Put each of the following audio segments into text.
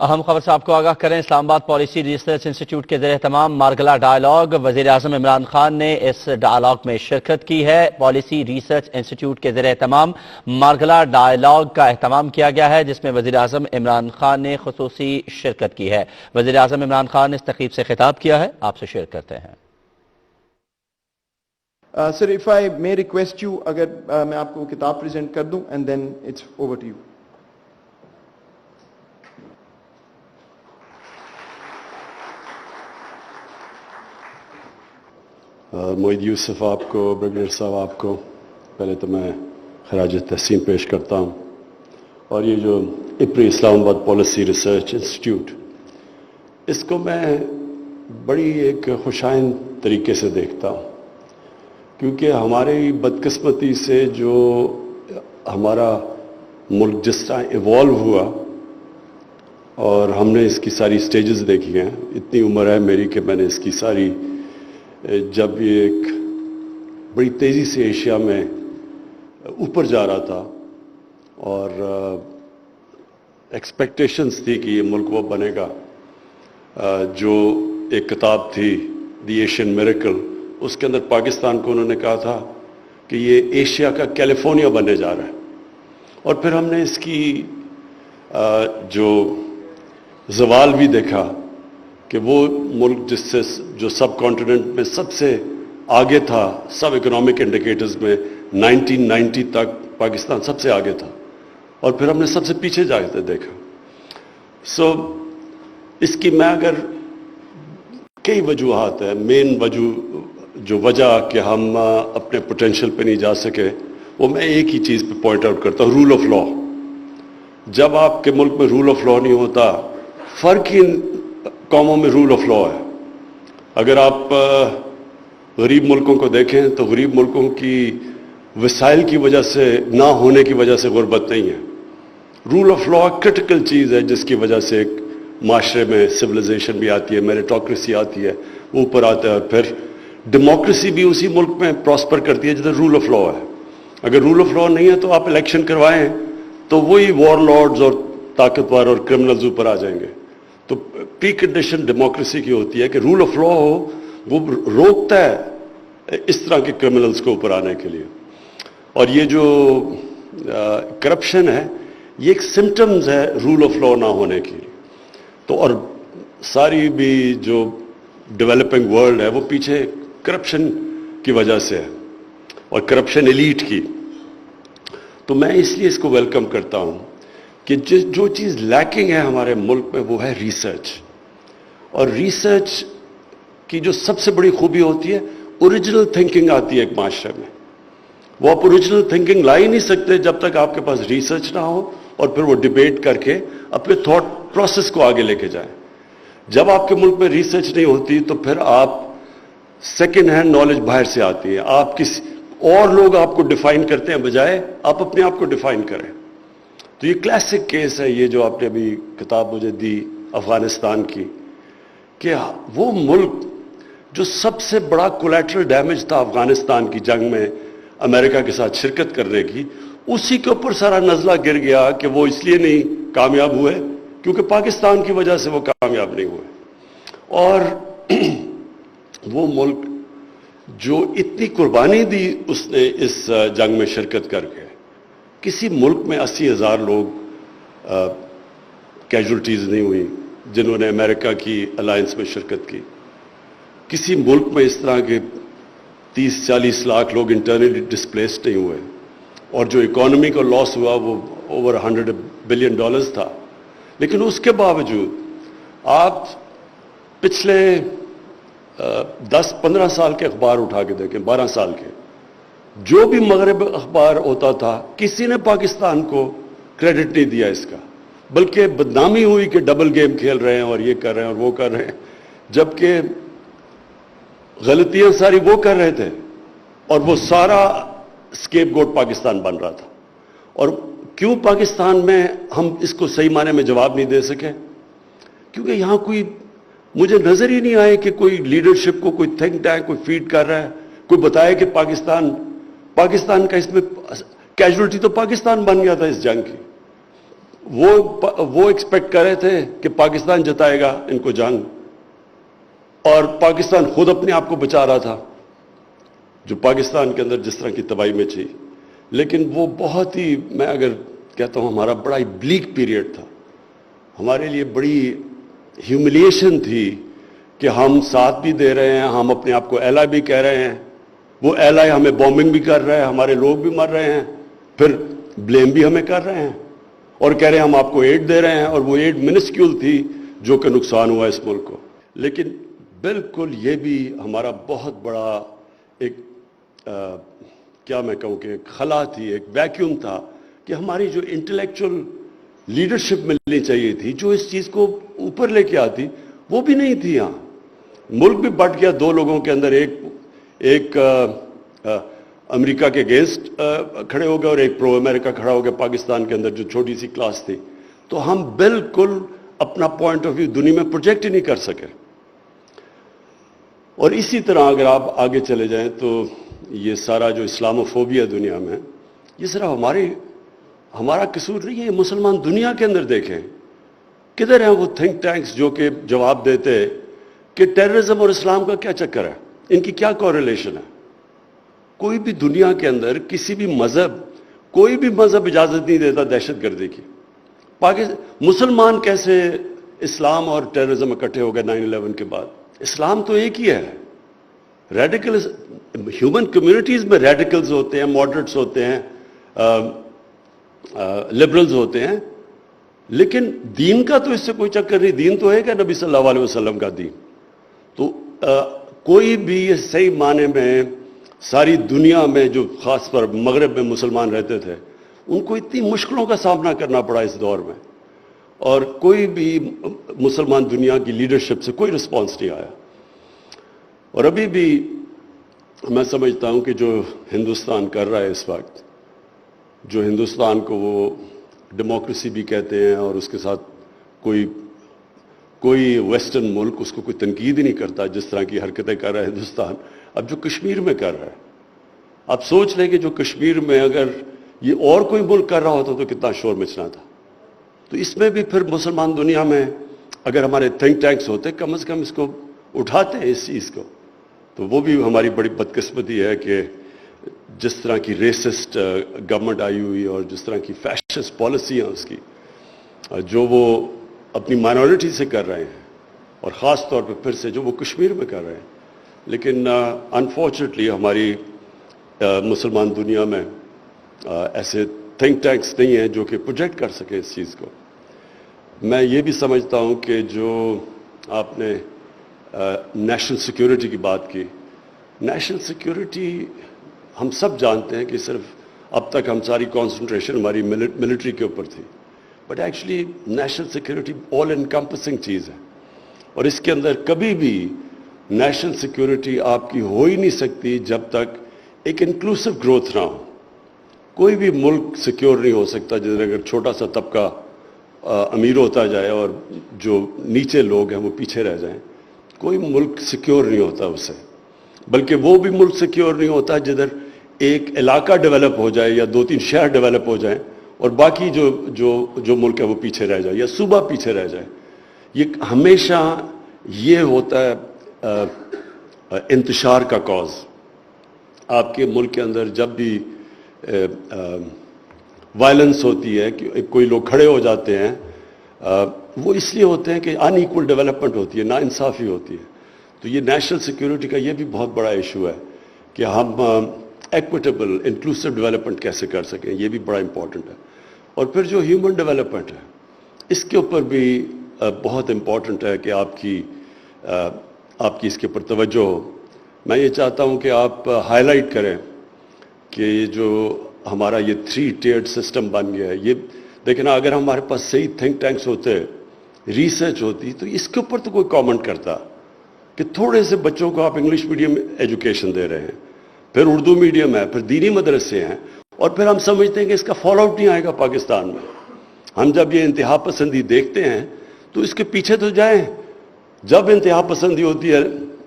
اہم خبر سے آپ کو آگاہ کریں، اسلام آباد پالیسی ریسرچ انسٹیٹیوٹ کے زیر اہتمام مارگلا ڈائیلاگ، وزیر اعظم عمران خان نے اس ڈائیلاگ میں شرکت کی ہے۔ پالیسی ریسرچ انسٹیٹیوٹ کے زیر اہتمام مارگلا ڈائیلاگ کا اہتمام کیا گیا ہے، جس میں وزیر اعظم عمران خان نے خصوصی شرکت کی ہے۔ وزیر اعظم عمران خان نے اس تقریب سے خطاب کیا ہے، آپ سے شیئر کرتے ہیں۔ Sir, if I may request you, اگر میں آپ کو کتاب پریزنٹ کر دوں and then it's over to you. Moeed یوسف آپ کو، بریگیڈیئر صاحب آپ کو پہلے تو میں خراج تحسین پیش کرتا ہوں، اور یہ جو اپری اسلام آباد پالیسی ریسرچ انسٹیٹیوٹ، اس کو میں بڑی ایک خوشائن طریقے سے دیکھتا ہوں، کیونکہ ہماری بدقسمتی سے جو ہمارا ملک جس طرح ایوالو ہوا اور ہم نے اس کی ساری سٹیجز دیکھی ہیں، اتنی عمر ہے میری کہ میں نے اس کی ساری، جب یہ ایک بڑی تیزی سے ایشیا میں اوپر جا رہا تھا اور ایکسپیکٹیشنز تھی کہ یہ ملک وہ بنے گا، جو ایک کتاب تھی دی ایشین میریکل، اس کے اندر پاکستان کو انہوں نے کہا تھا کہ یہ ایشیا کا کیلیفورنیا بننے جا رہا ہے، اور پھر ہم نے اس کی جو زوال بھی دیکھا کہ وہ ملک جس سے جو سب کانٹیننٹ میں سب سے آگے تھا، سب اکنامک انڈیکیٹرز میں 1990 تک پاکستان سب سے آگے تھا، اور پھر ہم نے سب سے پیچھے جا کے دیکھا۔ اس کی میں اگر کئی وجوہات ہیں، مین وجہ کہ ہم اپنے پوٹینشیل پہ نہیں جا سکے، وہ میں ایک ہی چیز پہ پوائنٹ آؤٹ کرتا ہوں، رول آف لا۔ جب آپ کے ملک میں رول آف لا نہیں ہوتا، فرق ہی قوموں میں رول آف لا ہے۔ اگر آپ غریب ملکوں کو دیکھیں تو غریب ملکوں کی وسائل کی وجہ سے نہ ہونے کی وجہ سے غربت نہیں ہے۔ رول آف لا کرٹیکل چیز ہے جس کی وجہ سے ایک معاشرے میں سویلائزیشن بھی آتی ہے، میریٹوکریسی آتی ہے، اوپر آتا ہے، اور پھر ڈیموکریسی بھی اسی ملک میں پراسپر کرتی ہے جدھر رول آف لا ہے۔ اگر رول آف لا نہیں ہے تو آپ الیکشن کروائیں تو وہی وار لارڈز اور طاقتور اور کرمنلز اوپر آ جائیں گے۔ تو پری کنڈیشن ڈیموکریسی کی ہوتی ہے کہ رول آف لا ہو، وہ روکتا ہے اس طرح کے کرمنلز کو اوپر آنے کے لیے۔ اور یہ جو کرپشن ہے، یہ ایک سمٹمز ہے رول آف لا نہ ہونے کی۔ تو اور ساری بھی جو ڈیولپنگ ورلڈ ہے وہ پیچھے کرپشن کی وجہ سے ہے، اور کرپشن ایلیٹ کی۔ تو میں اس لیے اس کو ویلکم کرتا ہوں کہ جو چیز لیکنگ ہے ہمارے ملک میں وہ ہے ریسرچ، اور ریسرچ کی جو سب سے بڑی خوبی ہوتی ہے، اوریجنل تھنکنگ آتی ہے ایک معاشرے میں۔ وہ آپ اوریجنل تھنکنگ لا ہی نہیں سکتے جب تک آپ کے پاس ریسرچ نہ ہو، اور پھر وہ ڈیبیٹ کر کے اپنے تھاٹ پروسیس کو آگے لے کے جائیں۔ جب آپ کے ملک میں ریسرچ نہیں ہوتی تو پھر آپ سیکنڈ ہینڈ نالج باہر سے آتی ہے، آپ کسی اور لوگ آپ کو ڈیفائن کرتے ہیں بجائے آپ اپنے آپ کو ڈیفائن کریں۔ تو یہ کلاسک کیس ہے، یہ جو آپ نے ابھی کتاب مجھے دی افغانستان کی، کہ وہ ملک جو سب سے بڑا کولیٹرل ڈیمیج تھا افغانستان کی جنگ میں امریکہ کے ساتھ شرکت کرنے کی، اسی کے اوپر سارا نزلہ گر گیا کہ وہ اس لیے نہیں کامیاب ہوئے کیونکہ پاکستان کی وجہ سے وہ کامیاب نہیں ہوئے۔ اور وہ ملک جو اتنی قربانی دی اس نے اس جنگ میں شرکت کر کے، کسی ملک میں 80,000 لوگ کیجولٹیز نہیں ہوئی جنہوں نے امریکہ کی الائنس میں شرکت کی۔ کسی ملک میں اس طرح کے 30-40 لاکھ لوگ انٹرنلی ڈسپلیسڈ نہیں ہوئے، اور جو اکانومی کا لاس ہوا وہ اوور $100 بلین تھا۔ لیکن اس کے باوجود آپ پچھلے 10-15 سال کے اخبار اٹھا کے دیکھیں، 12 سال کے، جو بھی مغرب اخبار ہوتا تھا کسی نے پاکستان کو کریڈٹ نہیں دیا اس کا، بلکہ بدنامی ہوئی کہ ڈبل گیم کھیل رہے ہیں اور یہ کر رہے ہیں اور وہ کر رہے ہیں، جبکہ غلطیاں ساری وہ کر رہے تھے اور وہ سارا اسکیپ گوٹ پاکستان بن رہا تھا۔ اور کیوں پاکستان میں ہم اس کو صحیح معنی میں جواب نہیں دے سکے؟ کیونکہ یہاں کوئی مجھے نظر ہی نہیں آئے کہ کوئی لیڈرشپ کو کوئی تھنک ٹینک کوئی فیڈ کر رہا ہے، کوئی بتائے کہ پاکستان کا اس میں کیجولٹی تو پاکستان بن گیا تھا اس جنگ کی۔ وہ ایکسپیکٹ کر رہے تھے کہ پاکستان جتائے گا ان کو جنگ, اور پاکستان خود اپنے آپ کو بچا رہا تھا جو پاکستان کے اندر جس طرح کی تباہی میں تھی. لیکن وہ بہت ہی, میں اگر کہتا ہوں ہمارا بڑا ہی بلیک پیریڈ تھا, ہمارے لیے بڑی ہیوملیشن تھی کہ ہم ساتھ بھی دے رہے ہیں, ہم اپنے آپ کو ایلائی بھی کہہ رہے ہیں, وہ ایلائی ہمیں بومبنگ بھی کر رہا ہے, ہمارے لوگ بھی مر رہے ہیں, پھر بلیم بھی ہمیں کر رہے ہیں اور کہہ رہے ہیں ہم آپ کو ایڈ دے رہے ہیں, اور وہ ایڈ منسکیول تھی جو کہ نقصان ہوا اس ملک کو. لیکن بالکل یہ بھی ہمارا بہت بڑا ایک کیا میں کہوں کہ ایک خلا تھی, ایک ویکیوم تھا کہ ہماری جو انٹلیکچول لیڈرشپ ملنی چاہیے تھی, جو اس چیز کو اوپر لے کے آتی, وہ بھی نہیں تھی. یہاں ملک بھی بٹ گیا دو لوگوں کے اندر, ایک امریکہ کے اگینسٹ کھڑے ہو گئے اور ایک پرو امریکہ کھڑا ہو گیا پاکستان کے اندر جو چھوٹی سی کلاس تھی. تو ہم بالکل اپنا پوائنٹ آف ویو دنیا میں پروجیکٹ ہی نہیں کر سکے. اور اسی طرح اگر آپ آگے چلے جائیں تو یہ سارا جو اسلاموفوبیا دنیا میں, یہ صرف ہمارا قصور نہیں ہے, یہ مسلمان دنیا کے اندر دیکھیں کدھر ہیں وہ تھنک ٹینکس جو کہ جواب دیتے کہ ٹیررزم اور اسلام کا کیا چکر ہے, ان کی کیا کوریلیشن ہے. کوئی بھی دنیا کے اندر کسی بھی مذہب, کوئی بھی مذہب اجازت نہیں دیتا دہشت گردی کی. مسلمان کیسے اسلام اور ٹیررزم اکٹھے ہو گئے 9/11 کے بعد؟ اسلام تو ایک ہی ہے. ریڈیکلز ہیومن کمیونٹیز میں ریڈیکلز ہوتے ہیں, ماڈریٹس ہوتے ہیں, لبرلز ہوتے ہیں, لیکن دین کا تو اس سے کوئی چکر نہیں. دین تو ہے کہ نبی صلی اللہ علیہ وسلم کا دین. تو کوئی بھی صحیح معنی میں ساری دنیا میں جو خاص پر مغرب میں مسلمان رہتے تھے, ان کو اتنی مشکلوں کا سامنا کرنا پڑا اس دور میں, اور کوئی بھی مسلمان دنیا کی لیڈرشپ سے کوئی رسپانس نہیں آیا. اور ابھی بھی میں سمجھتا ہوں کہ جو ہندوستان کر رہا ہے اس وقت, جو ہندوستان کو وہ ڈیموکریسی بھی کہتے ہیں, اور اس کے ساتھ کوئی ویسٹرن ملک اس کو کوئی تنقید ہی نہیں کرتا جس طرح کی حرکتیں کر رہا ہے ہندوستان, اب جو کشمیر میں کر رہا ہے. آپ سوچ لیں کہ جو کشمیر میں اگر یہ اور کوئی ملک کر رہا ہوتا تو کتنا شور مچنا تھا. تو اس میں بھی پھر مسلمان دنیا میں اگر ہمارے تھنک ٹینکس ہوتے, کم از کم اس کو اٹھاتے ہیں اس چیز کو, تو وہ بھی ہماری بڑی بدقسمتی ہے کہ جس طرح کی ریسسٹ گورنمنٹ آئی ہوئی اور جس طرح کی فیشسٹ پالیسی ہیں اس کی, جو وہ اپنی مائنورٹی سے کر رہے ہیں, اور خاص طور پہ پھر سے جو وہ کشمیر میں کر رہے ہیں. لیکن انفارچونیٹلی ہماری مسلمان دنیا میں ایسے تھنک ٹینکس نہیں ہیں جو کہ پروجیکٹ کر سکیں اس چیز کو. میں یہ بھی سمجھتا ہوں کہ جو آپ نے نیشنل سیکیورٹی کی بات کی, نیشنل سیکیورٹی ہم سب جانتے ہیں کہ صرف اب تک ہم ساری کانسنٹریشن ہماری ملٹری کے اوپر تھی, but actually national security all encompassing چیز ہے, اور اس کے اندر کبھی بھی نیشنل سیکیورٹی آپ کی ہو ہی نہیں سکتی جب تک ایک انکلوسو گروتھ نہ ہو. کوئی بھی ملک سیکیور نہیں ہو سکتا جس اگر چھوٹا سا طبقہ امیر ہوتا جائے اور جو نیچے لوگ ہیں وہ پیچھے رہ جائیں. کوئی ملک سیکیور نہیں ہوتا اس سے, بلکہ وہ بھی ملک سیکیور نہیں ہوتا جدھر ایک علاقہ ڈیولپ ہو جائے یا 2-3 شہر ڈیولپ ہو جائیں اور باقی جو ملک ہے وہ پیچھے رہ جائے یا صوبہ پیچھے رہ جائے. یہ ہمیشہ یہ ہوتا ہے انتشار کا کاز. آپ کے ملک کے اندر جب بھی وائلنس ہوتی ہے کہ کوئی لوگ کھڑے ہو جاتے ہیں, وہ اس لیے ہوتے ہیں کہ ان ایکول ڈیولپمنٹ ہوتی ہے, ناانصافی ہوتی ہے. تو یہ نیشنل سیکیورٹی کا یہ بھی بہت بڑا ایشو ہے کہ ہم ایکویٹیبل انکلوسیو ڈیولپمنٹ کیسے کر سکیں, یہ بھی بڑا امپورٹنٹ ہے. اور پھر جو ہیومن ڈیولپمنٹ ہے اس کے اوپر بھی بہت امپورٹنٹ ہے کہ آپ کی اس کے اوپر توجہ ہو. میں یہ چاہتا ہوں کہ آپ ہائی لائٹ کریں کہ یہ جو ہمارا یہ 3 tiered سسٹم بن گیا ہے, یہ دیکھنا اگر ہمارے پاس صحیح تھنک ٹینکس ہوتے, ریسرچ ہوتی, تو اس کے اوپر تو کوئی کامنٹ کرتا کہ تھوڑے سے بچوں کو آپ انگلش میڈیم ایجوکیشن دے رہے ہیں, پھر اردو میڈیم ہے, پھر دینی مدرسے ہیں, اور پھر ہم سمجھتے ہیں کہ اس کا فال آؤٹ نہیں آئے گا پاکستان میں. ہم جب یہ انتہا پسندی دیکھتے ہیں تو اس کے پیچھے تو جائیں. جب انتہا پسندی ہوتی ہے,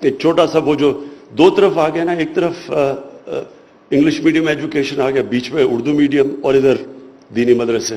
ایک چھوٹا سا وہ جو 2 طرف آ گیا نا, ایک طرف انگلش میڈیم ایجوکیشن آ گیا, بیچ میں اردو میڈیم, اور ادھر دینی مدرسے,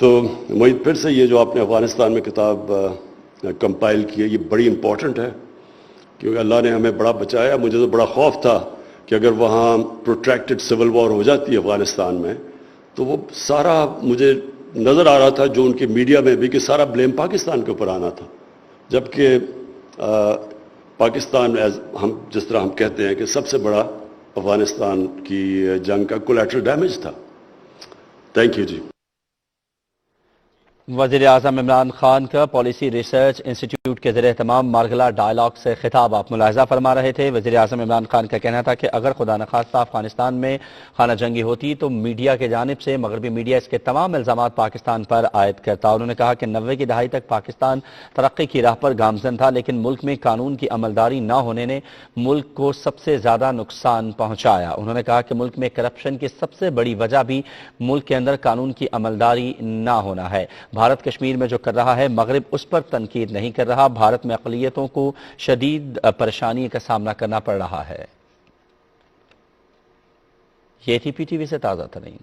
تو معید پھر سے یہ جو آپ نے افغانستان میں کتاب کمپائل کی ہے یہ بڑی امپورٹنٹ ہے، کیونکہ اللہ نے ہمیں بڑا بچایا. مجھے تو بڑا خوف تھا کہ اگر وہاں پروٹریکٹڈ سول وار ہو جاتی ہے افغانستان میں تو وہ سارا مجھے نظر آ رہا تھا جو ان کے میڈیا میں بھی کہ سارا بلیم پاکستان کے اوپر آنا تھا، جبکہ پاکستان ہم جس طرح ہم کہتے ہیں کہ سب سے بڑا افغانستان کی جنگ کا کولیٹرل ڈیمیج تھا. تھینک یو جی. وزیر اعظم عمران خان کا پالیسی ریسرچ انسٹیٹیوٹ کے زیر اہتمام مارگلا ڈائیلاگ سے خطاب آپ ملاحظہ فرما رہے تھے. وزیر اعظم عمران خان کا کہنا تھا کہ اگر خدا نخواستہ افغانستان میں خانہ جنگی ہوتی تو میڈیا کی جانب سے مغربی میڈیا اس کے تمام الزامات پاکستان پر عائد کرتا. انہوں نے کہا کہ 90 کی دہائی تک پاکستان ترقی کی راہ پر گامزن تھا، لیکن ملک میں قانون کی عملداری نہ ہونے نے ملک کو سب سے زیادہ نقصان پہنچایا. انہوں نے کہا کہ ملک میں کرپشن کی سب سے بڑی وجہ بھی ملک کے اندر قانون کی عملداری نہ ہونا ہے. بھارت کشمیر میں جو کر رہا ہے مغرب اس پر تنقید نہیں کر رہا. بھارت میں اقلیتوں کو شدید پریشانی کا سامنا کرنا پڑ رہا ہے. یہ تھی پی ٹی وی سے تازہ ترین